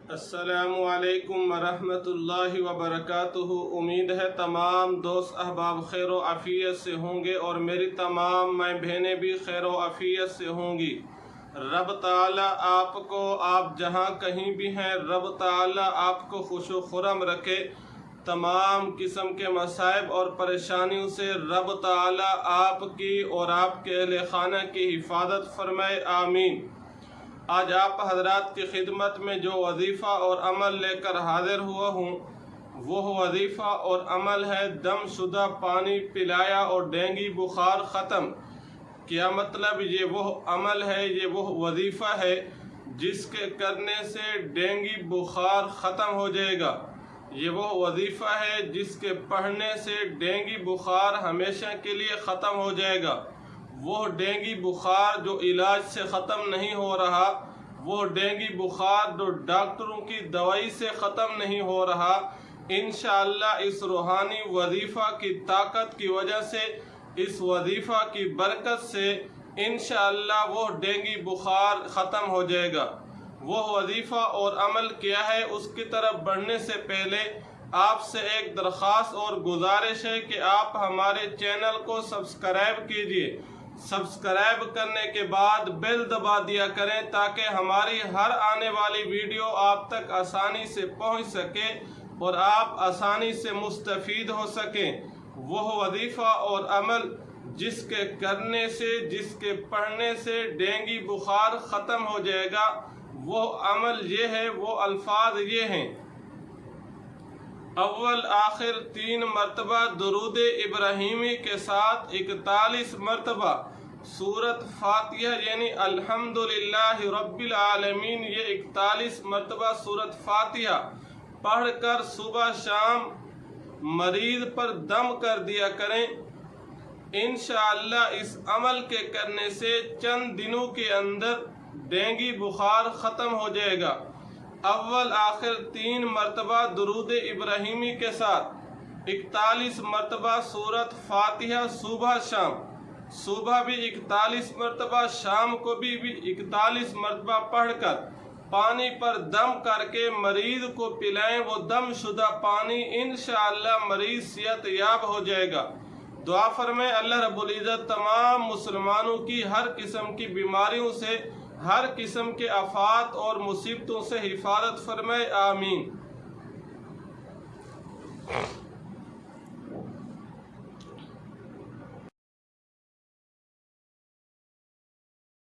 السلام علیکم ورحمۃ اللہ وبرکاتہ۔ امید ہے تمام دوست احباب خیر و عافیت سے ہوں گے اور میری تمام مائیں بہنیں بھی خیر و عافیت سے ہوں گی۔ رب تعالیٰ آپ کو، آپ جہاں کہیں بھی ہیں، رب تعالیٰ آپ کو خوش و خرم رکھے، تمام قسم کے مصائب اور پریشانیوں سے رب تعالیٰ آپ کی اور آپ کے اہل خانہ کی حفاظت فرمائے، آمین۔ آج آپ حضرات کی خدمت میں جو وظیفہ اور عمل لے کر حاضر ہوا ہوں، وہ وظیفہ اور عمل ہے دم شدہ پانی پلایا اور ڈینگی بخار ختم۔ کیا مطلب؟ یہ وہ عمل ہے، یہ وہ وظیفہ ہے جس کے کرنے سے ڈینگی بخار ختم ہو جائے گا۔ یہ وہ وظیفہ ہے جس کے پڑھنے سے ڈینگی بخار ہمیشہ کے لیے ختم ہو جائے گا۔ وہ ڈینگی بخار جو علاج سے ختم نہیں ہو رہا، وہ ڈینگی بخار جو ڈاکٹروں کی دوائی سے ختم نہیں ہو رہا، انشاءاللہ اس روحانی وظیفہ کی طاقت کی وجہ سے، اس وظیفہ کی برکت سے انشاءاللہ وہ ڈینگی بخار ختم ہو جائے گا۔ وہ وظیفہ اور عمل کیا ہے، اس کی طرف بڑھنے سے پہلے آپ سے ایک درخواست اور گزارش ہے کہ آپ ہمارے چینل کو سبسکرائب کیجئے۔ سبسکرائب کرنے کے بعد بیل دبا دیا کریں تاکہ ہماری ہر آنے والی ویڈیو آپ تک آسانی سے پہنچ سکے اور آپ آسانی سے مستفید ہو سکیں۔ وہ وظیفہ اور عمل جس کے کرنے سے، جس کے پڑھنے سے ڈینگی بخار ختم ہو جائے گا، وہ عمل یہ ہے، وہ الفاظ یہ ہیں: اول آخر 3 مرتبہ درود ابراہیمی کے ساتھ 41 مرتبہ سورۃ فاتحہ یعنی الحمدللہ رب العالمین، یہ 41 مرتبہ سورۃ فاتحہ پڑھ کر صبح شام مریض پر دم کر دیا کریں۔ انشاءاللہ اس عمل کے کرنے سے چند دنوں کے اندر ڈینگی بخار ختم ہو جائے گا۔ اول آخر 3 مرتبہ درود ابراہیمی کے ساتھ 41 مرتبہ سورۃ فاتحہ صبح شام، صبح بھی 41 مرتبہ، شام کو بھی 41 مرتبہ پڑھ کر پانی پر دم کر کے مریض کو پلائیں۔ وہ دم شدہ پانی انشاءاللہ مریض صحت یاب ہو جائے گا۔ دعا فرمائیں اللہ رب العزت تمام مسلمانوں کی ہر قسم کی بیماریوں سے، ہر قسم کے آفات اور مصیبتوں سے حفاظت فرمائے، آمین۔